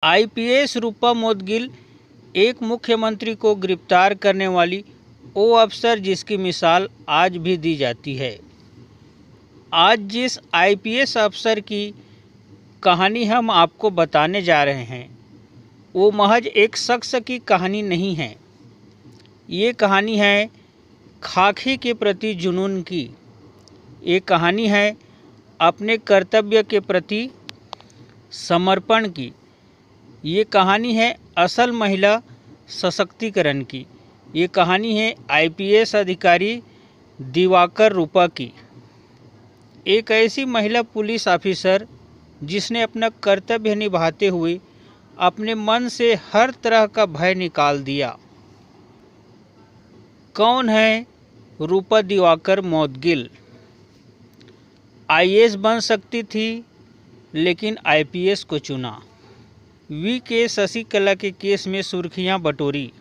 IPS रूपा मोदगिल एक मुख्यमंत्री को गिरफ्तार करने वाली वो अफसर जिसकी मिसाल आज भी दी जाती है। आज जिस आईपीएस अफसर की कहानी हम आपको बताने जा रहे हैं वो महज एक शख्स की कहानी नहीं है। ये कहानी है खाकी के प्रति जुनून की। ये कहानी है अपने कर्तव्य के प्रति समर्पण की। ये कहानी है असल महिला सशक्तिकरण की। ये कहानी है आईपीएस अधिकारी दिवाकर रूपा की। एक ऐसी महिला पुलिस ऑफिसर जिसने अपना कर्तव्य निभाते हुए अपने मन से हर तरह का भय निकाल दिया। कौन है रूपा दिवाकर मोदगिल? आईएएस बन सकती थी लेकिन आईपीएस को चुना। वी.के. शशिकला के केस में सुर्खियां बटोरी।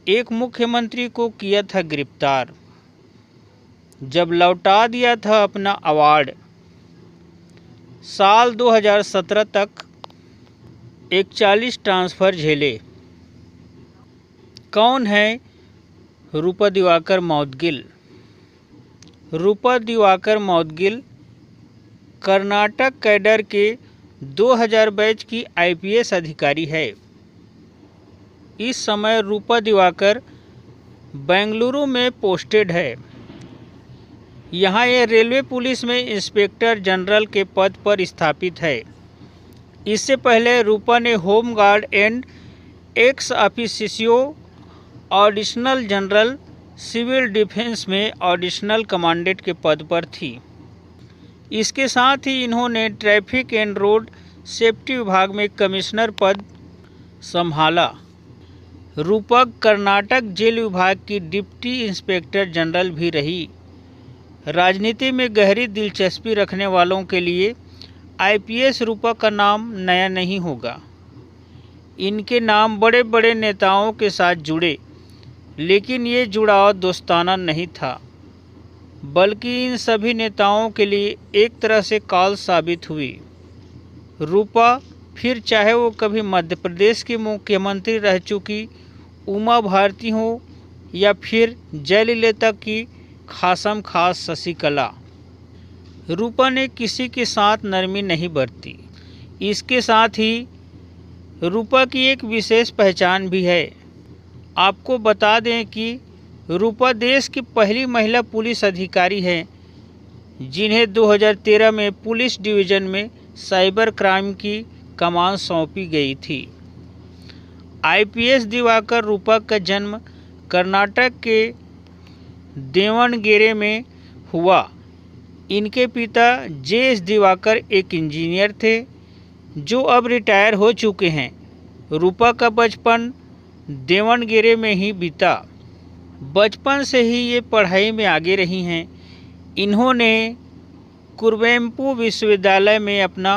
एक मुख्यमंत्री को किया था गिरफ्तार, जब लौटा दिया था अपना अवार्ड। साल 2017 तक 41 ट्रांसफ़र झेले। कौन है रूपा दिवाकर मोदगिल? रूपा दिवाकर मोदगिल कर्नाटक कैडर के 2000 बैच की आईपीएस अधिकारी है। इस समय रूपा दिवाकर बेंगलुरु में पोस्टेड है। यहाँ ये रेलवे पुलिस में इंस्पेक्टर जनरल के पद पर स्थापित है। इससे पहले रूपा ने home guard and ex officio additional general civil defence में ऑडिशनल कमांडेंट के पद पर थी। इसके साथ ही इन्होंने ट्रैफिक एंड रोड सेफ्टी विभाग में कमिश्नर पद संभाला। रूपा कर्नाटक जेल विभाग की डिप्टी इंस्पेक्टर जनरल भी रही। राजनीति में गहरी दिलचस्पी रखने वालों के लिए आईपीएस रूपा का नाम नया नहीं होगा। इनके नाम बड़े बड़े नेताओं के साथ जुड़े, लेकिन ये जुड़ाव दोस्ताना नहीं था, बल्कि इन सभी नेताओं के लिए एक तरह से काल साबित हुई। रूपा, फिर चाहे वो कभी मध्य प्रदेश की मुख्यमंत्री रह चुकी उमा भारती हो या फिर जयललिता की खासम खास शशिकला, रूपा ने किसी के साथ नरमी नहीं बरती। इसके साथ ही रूपा की एक विशेष पहचान भी है। आपको बता दें कि रूपा देश की पहली महिला पुलिस अधिकारी है जिन्हें 2013 में पुलिस डिवीज़न में साइबर क्राइम की कमान सौंपी गई थी। आईपीएस दिवाकर रूपा का जन्म कर्नाटक के देवणगेरे में हुआ। इनके पिता जे.एस. दिवाकर एक इंजीनियर थे जो अब रिटायर हो चुके हैं। रूपा का बचपन देवणगेरे में ही बीता। बचपन से ही ये पढ़ाई में आगे रही हैं। इन्होंने कुवेंपु विश्वविद्यालय में अपना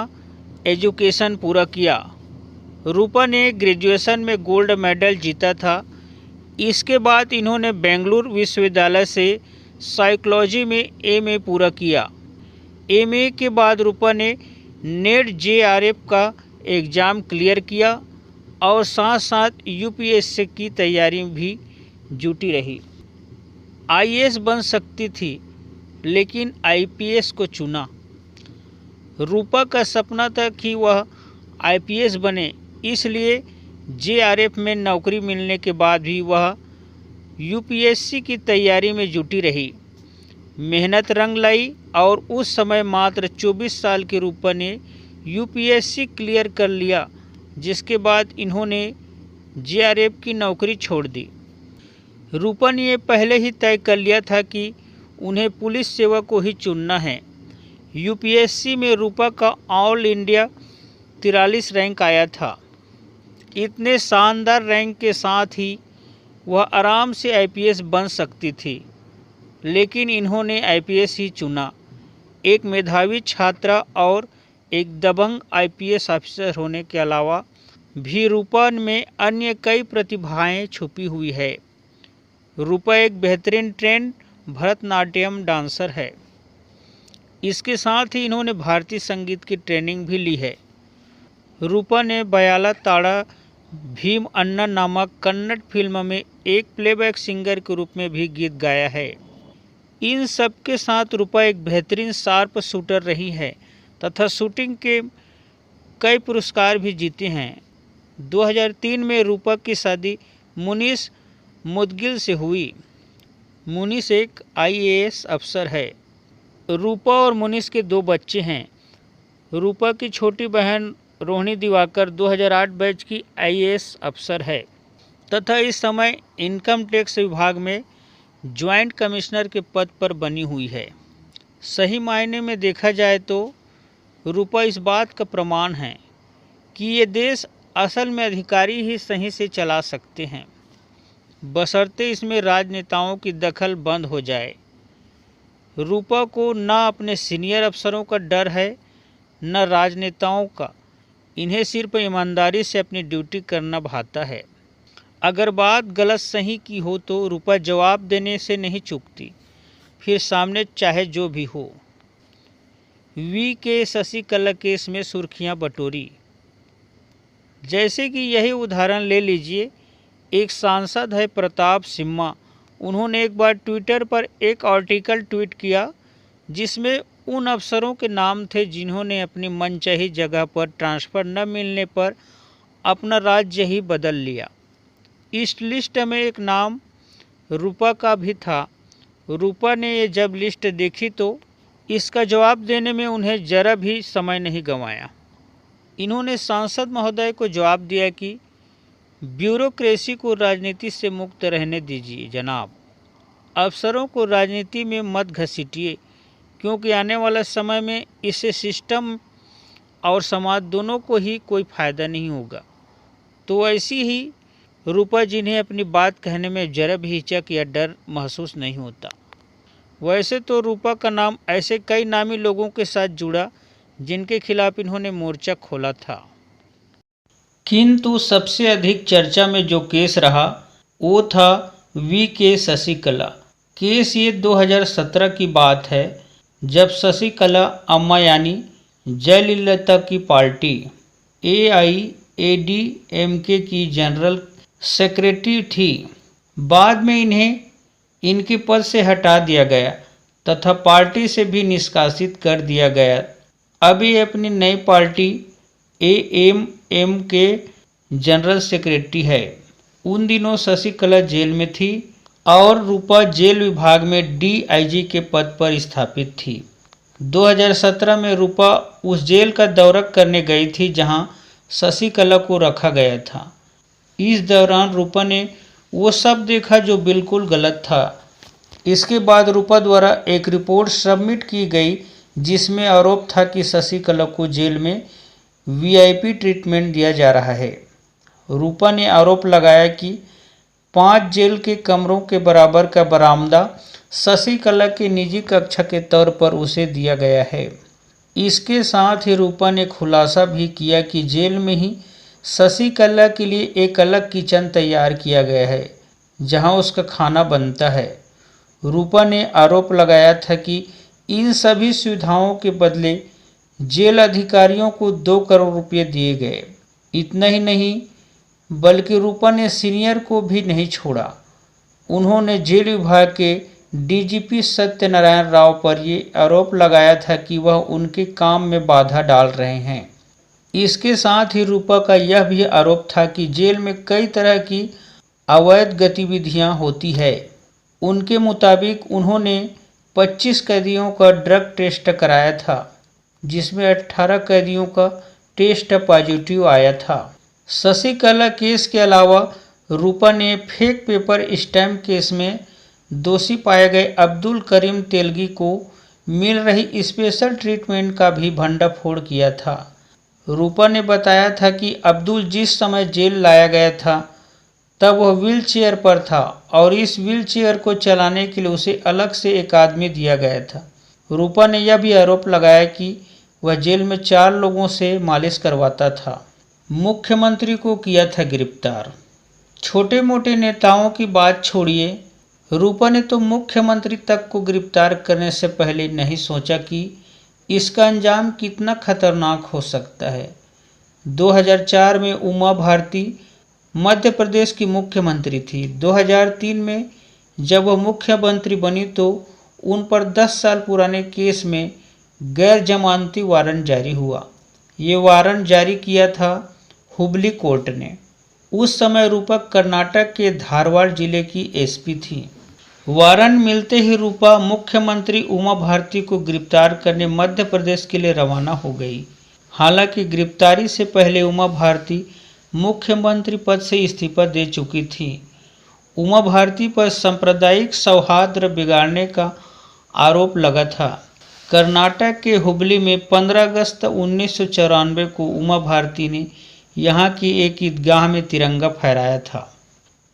एजुकेशन पूरा किया। रूपा ने ग्रेजुएशन में गोल्ड मेडल जीता था। इसके बाद इन्होंने बेंगलुरु विश्वविद्यालय से साइकोलॉजी में एमए पूरा किया। एमए के बाद रूपा ने नेट जेआरएफ का एग्ज़ाम क्लियर किया और साथ साथ यूपीएससी की तैयारी भी जुटी रही। आईएएस बन सकती थी लेकिन आईपीएस को चुना। रूपा का सपना था कि वह आईपीएस बने, इसलिए जेआरएफ में नौकरी मिलने के बाद भी वह यूपीएससी की तैयारी में जुटी रही। मेहनत रंग लाई और उस समय मात्र 24 साल की रूपा ने यूपीएससी क्लियर कर लिया, जिसके बाद इन्होंने जेआरएफ की नौकरी छोड़ दी। रूपा ने ये पहले ही तय कर लिया था कि उन्हें पुलिस सेवा को ही चुनना है। यूपीएससी में रूपा का ऑल इंडिया 43 रैंक आया था। इतने शानदार रैंक के साथ ही वह आराम से आईपीएस बन सकती थी, लेकिन इन्होंने आईपीएस ही चुना। एक मेधावी छात्रा और एक दबंग आईपीएस ऑफिसर होने के अलावा भी रूपा में अन्य कई प्रतिभाएं छुपी हुई है। रूपा एक बेहतरीन ट्रेंड भरतनाट्यम डांसर है। इसके साथ ही इन्होंने भारतीय संगीत की ट्रेनिंग भी ली है। रूपा ने बयाला ताड़ा भीम अन्ना नामक कन्नड़ फिल्म में एक प्लेबैक सिंगर के रूप में भी गीत गाया है। इन सब के साथ रूपा एक बेहतरीन शार्प शूटर रही है तथा शूटिंग के कई पुरस्कार भी जीते हैं। 2003 में रूपा की शादी मुनीस मुदगिल से हुई। मुनीस एक IAS अफसर है। रूपा और मुनीस के 2 बच्चे हैं। रूपा की छोटी बहन रोहिणी दिवाकर 2008 बैच की IAS अफसर है तथा इस समय इनकम टैक्स विभाग में ज्वाइंट कमिश्नर के पद पर बनी हुई है। सही मायने में देखा जाए तो रूपा इस बात का प्रमाण है कि ये देश असल में अधिकारी ही सही से चला सकते हैं, बशर्ते इसमें राजनेताओं की दखल बंद हो जाए। रूपा को न अपने सीनियर अफसरों का डर है न राजनेताओं का। इन्हें सिर्फ ईमानदारी से अपनी ड्यूटी करना भाता है। अगर बात गलत सही की हो तो रूपा जवाब देने से नहीं चूकती, फिर सामने चाहे जो भी हो। VK शशिकला केस में सुर्खियां बटोरी। जैसे कि यही उदाहरण ले लीजिए, एक सांसद है प्रताप सिम्हा। उन्होंने एक बार ट्विटर पर एक आर्टिकल ट्वीट किया जिसमें उन अफसरों के नाम थे जिन्होंने अपनी मनचाही जगह पर ट्रांसफ़र न मिलने पर अपना राज्य ही बदल लिया। इस लिस्ट में एक नाम रूपा का भी था। रूपा ने ये जब लिस्ट देखी तो इसका जवाब देने में उन्हें जरा भी समय नहीं गंवाया। इन्होंने सांसद महोदय को जवाब दिया कि ब्यूरोक्रेसी को राजनीति से मुक्त रहने दीजिए जनाब। अफसरों को राजनीति में मत घसीटिए, क्योंकि आने वाला समय में इससे सिस्टम और समाज दोनों को ही कोई फ़ायदा नहीं होगा। तो ऐसी ही रूपा जिन्हें अपनी बात कहने में जरा भी हिचक या डर महसूस नहीं होता। वैसे तो रूपा का नाम ऐसे कई नामी लोगों के साथ जुड़ा जिनके खिलाफ इन्होंने मोर्चा खोला था, किंतु सबसे अधिक चर्चा में जो केस रहा वो था VK शशिकला केस। ये 2017 की बात है, जब शशिकला अम्मा यानी जयललिता की पार्टी AIADMK की जनरल सेक्रेटरी थी। बाद में इन्हें इनके पद से हटा दिया गया तथा पार्टी से भी निष्कासित कर दिया गया। अब ये अपनी नई पार्टी AMM के जनरल सेक्रेटरी है। उन दिनों शशिकला जेल में थी और रूपा जेल विभाग में DIG के पद पर स्थापित थी। 2017 में रूपा उस जेल का दौरा करने गई थी जहां शशिकला को रखा गया था। इस दौरान रूपा ने वो सब देखा जो बिल्कुल गलत था। इसके बाद रूपा द्वारा एक रिपोर्ट सबमिट की गई जिसमें आरोप था कि शशिकला को जेल में VIP ट्रीटमेंट दिया जा रहा है। रूपा ने आरोप लगाया कि 5 जेल के कमरों के बराबर का बरामदा शशिकला के निजी कक्षा के तौर पर उसे दिया गया है। इसके साथ ही रूपा ने खुलासा भी किया कि जेल में ही शशिकला के लिए एक अलग किचन तैयार किया गया है जहां उसका खाना बनता है। रूपा ने आरोप लगाया था कि इन सभी सुविधाओं के बदले जेल अधिकारियों को 2 करोड़ रुपये दिए गए। इतना ही नहीं बल्कि रूपा ने सीनियर को भी नहीं छोड़ा। उन्होंने जेल विभाग के DGP सत्यनारायण राव पर ये आरोप लगाया था कि वह उनके काम में बाधा डाल रहे हैं। इसके साथ ही रूपा का यह भी आरोप था कि जेल में कई तरह की अवैध गतिविधियां होती है। उनके मुताबिक उन्होंने 25 कैदियों का ड्रग टेस्ट कराया था जिसमें 18 कैदियों का टेस्ट पॉजिटिव आया था। शशिकला केस के अलावा रूपा ने फेक पेपर स्टैम्प केस में दोषी पाए गए अब्दुल करीम तेलगी को मिल रही स्पेशल ट्रीटमेंट का भी भंडाफोड़ किया था। रूपा ने बताया था कि अब्दुल जिस समय जेल लाया गया था तब वह व्हील चेयर पर था और इस व्हील चेयर को चलाने के लिए उसे अलग से एक आदमी दिया गया था। रूपा ने यह भी आरोप लगाया कि वह जेल में 4 लोगों से मालिश करवाता था। मुख्यमंत्री को किया था गिरफ्तार। छोटे मोटे नेताओं की बात छोड़िए, रूपा ने तो मुख्यमंत्री तक को गिरफ्तार करने से पहले नहीं सोचा कि इसका अंजाम कितना खतरनाक हो सकता है। 2004 में उमा भारती मध्य प्रदेश की मुख्यमंत्री थी। 2003 में जब वह मुख्यमंत्री बनी तो उन पर 10 साल पुराने केस में गैर जमानती वारंट जारी हुआ। ये वारंट जारी किया था हुबली कोर्ट ने। उस समय रूपा कर्नाटक के धारवाड़ जिले की एसपी थी। वारंट मिलते ही रूपा मुख्यमंत्री उमा भारती को गिरफ्तार करने मध्य प्रदेश के लिए रवाना हो गई। हालांकि गिरफ्तारी से पहले उमा भारती मुख्यमंत्री पद से इस्तीफा दे चुकी थी। उमा भारती पर सांप्रदायिक सौहार्द बिगाड़ने का आरोप लगा था। कर्नाटक के हुबली में 15 अगस्त 1994 को उमा भारती ने यहाँ की एक ईदगाह में तिरंगा फहराया था।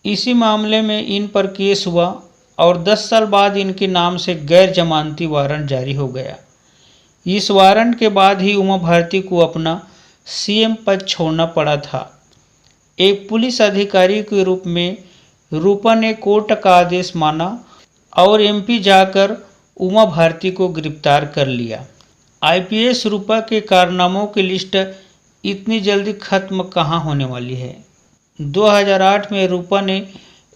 इसी मामले में इन पर केस हुआ और 10 साल बाद इनके नाम से गैर जमानती वारंट जारी हो गया। इस वारंट के बाद ही उमा भारती को अपना सीएम पद छोड़ना पड़ा था। एक पुलिस अधिकारी के रूप में रूपा ने कोर्ट का आदेश माना और एमपी जाकर उमा भारती को गिरफ्तार कर लिया। आईपीएस रूपा के कारनामों की लिस्ट इतनी जल्दी खत्म कहाँ होने वाली है। 2008 में रूपा ने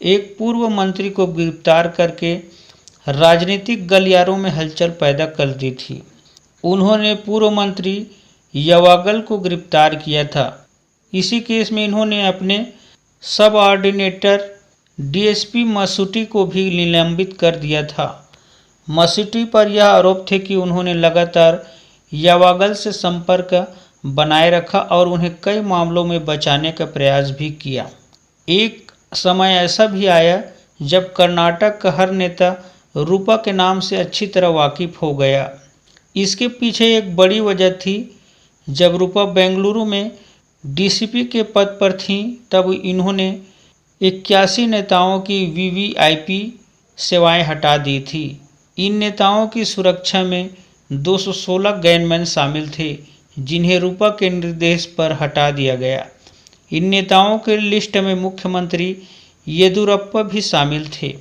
एक पूर्व मंत्री को गिरफ्तार करके राजनीतिक गलियारों में हलचल पैदा कर दी थी। उन्होंने पूर्व मंत्री यवागल को गिरफ्तार किया था। इसी केस में इन्होंने अपने सब ऑर्डिनेटर डीएसपी मसूटी को भी निलंबित कर दिया था। मसूटी पर यह आरोप थे कि उन्होंने लगातार यवागल से संपर्क बनाए रखा और उन्हें कई मामलों में बचाने का प्रयास भी किया। एक समय ऐसा भी आया जब कर्नाटक का हर नेता रूपा के नाम से अच्छी तरह वाकिफ हो गया। इसके पीछे एक बड़ी वजह थी, जब रूपा बेंगलुरु में डीसीपी के पद पर थीं तब इन्होंने 81 नेताओं की वीवीआईपी सेवाएं हटा दी थी। इन नेताओं की सुरक्षा में 216 गैंगमैन शामिल थे जिन्हें रूपा के निर्देश पर हटा दिया गया। इन नेताओं के लिस्ट में मुख्यमंत्री येदियुरप्पा भी शामिल थे।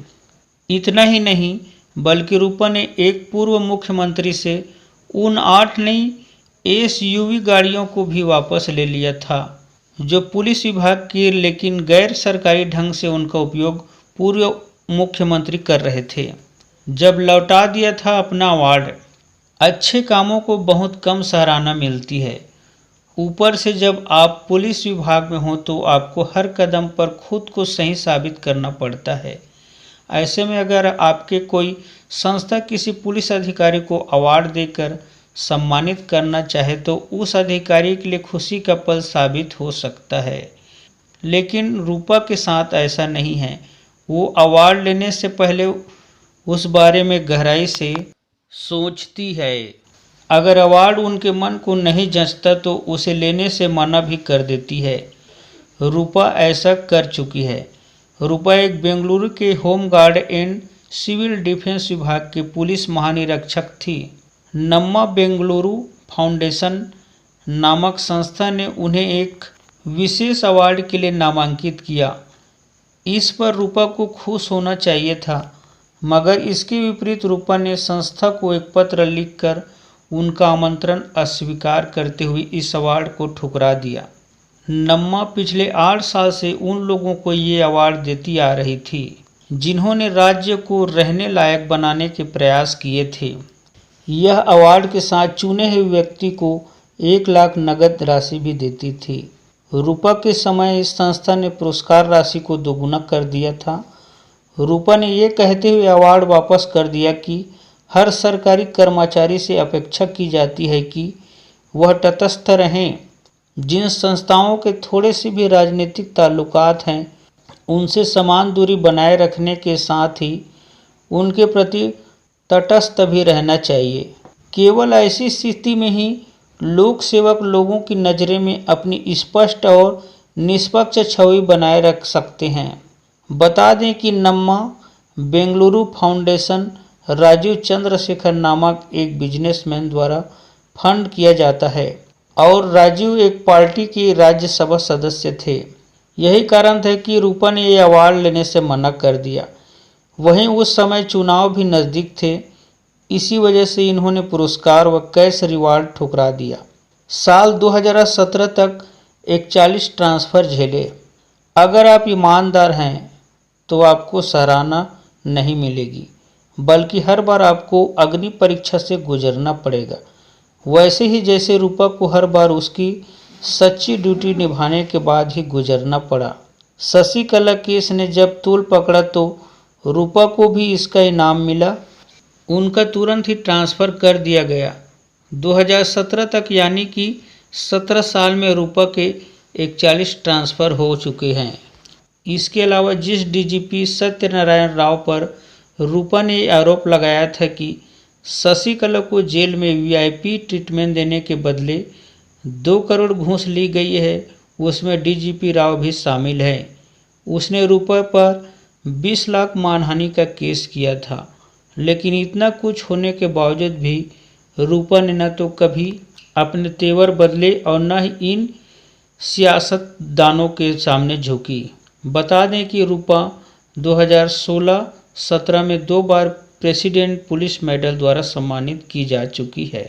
इतना ही नहीं बल्कि रूपा ने एक पूर्व मुख्यमंत्री से उन 8 नई एसयूवी गाड़ियों को भी वापस ले लिया था जो पुलिस विभाग की, लेकिन गैर सरकारी ढंग से उनका उपयोग पूर्व मुख्यमंत्री कर रहे थे। जब लौटा दिया था अपना अवार्ड। अच्छे कामों को बहुत कम सराहना मिलती है। ऊपर से जब आप पुलिस विभाग में हो तो आपको हर कदम पर खुद को सही साबित करना पड़ता है। ऐसे में अगर आपके कोई संस्था किसी पुलिस अधिकारी को अवार्ड देकर सम्मानित करना चाहे तो उस अधिकारी के लिए खुशी का पल साबित हो सकता है। लेकिन रूपा के साथ ऐसा नहीं है। वो अवार्ड लेने से पहले उस बारे में गहराई से सोचती है। अगर अवार्ड उनके मन को नहीं जंचता तो उसे लेने से मना भी कर देती है। रूपा ऐसा कर चुकी है। रूपा एक बेंगलुरु के home guard and civil defence विभाग के पुलिस महानिरीक्षक थी। नम्मा बेंगलुरु फाउंडेशन नामक संस्था ने उन्हें एक विशेष अवार्ड के लिए नामांकित किया। इस पर रूपा को खुश होना चाहिए था, मगर इसके विपरीत रूपा ने संस्था को एक पत्र लिखकर उनका आमंत्रण अस्वीकार करते हुए इस अवार्ड को ठुकरा दिया। नम्मा पिछले 8 साल से उन लोगों को ये अवार्ड देती आ रही थी जिन्होंने राज्य को रहने लायक बनाने के प्रयास किए थे। यह अवार्ड के साथ चुने हुए व्यक्ति को 1 लाख नगद राशि भी देती थी। रूपा के समय इस संस्था ने पुरस्कार राशि को दोगुना कर दिया था। रूपा ने ये कहते हुए अवार्ड वापस कर दिया कि हर सरकारी कर्मचारी से अपेक्षा की जाती है कि वह तटस्थ रहें। जिन संस्थाओं के थोड़े से भी राजनीतिक ताल्लुकात हैं उनसे समान दूरी बनाए रखने के साथ ही उनके प्रति तटस्थ भी रहना चाहिए। केवल ऐसी स्थिति में ही लोक सेवक लोगों की नज़रें में अपनी स्पष्ट और निष्पक्ष छवि बनाए रख सकते हैं। बता दें कि नम्मा बेंगलुरु फाउंडेशन राजीव चंद्रशेखर नामक एक बिजनेसमैन द्वारा फंड किया जाता है और राजीव एक पार्टी के राज्यसभा सदस्य थे। यही कारण था कि रूपा ने यह अवार्ड लेने से मना कर दिया। वहीं उस समय चुनाव भी नज़दीक थे, इसी वजह से इन्होंने पुरस्कार व कैश रिवार्ड ठुकरा दिया। साल 2017 तक 41 ट्रांसफ़र झेले। अगर आप ईमानदार हैं तो आपको सराहना नहीं मिलेगी, बल्कि हर बार आपको अग्नि परीक्षा से गुजरना पड़ेगा, वैसे ही जैसे रूपा को हर बार उसकी सच्ची ड्यूटी निभाने के बाद ही गुजरना पड़ा। शशिकला केस ने जब तूल पकड़ा तो रूपा को भी इसका इनाम मिला। उनका तुरंत ही ट्रांसफ़र कर दिया गया। 2017 तक यानी कि 17 साल में रूपा के 41 ट्रांसफ़र हो चुके हैं। इसके अलावा जिस डीजीपी सत्यनारायण राव पर रूपा ने आरोप लगाया था कि शशिकला को जेल में वीआईपी ट्रीटमेंट देने के बदले 2 करोड़ घूस ली गई है, उसमें डीजीपी राव भी शामिल है। उसने रूपा पर 20 लाख मानहानि का केस किया था, लेकिन इतना कुछ होने के बावजूद भी रूपा ने न तो कभी अपने तेवर बदले और न ही इन सियासतदानों के सामने झुकी। बता दें कि रूपा 2016-17 में 2 बार प्रेसिडेंट पुलिस मेडल द्वारा सम्मानित की जा चुकी है।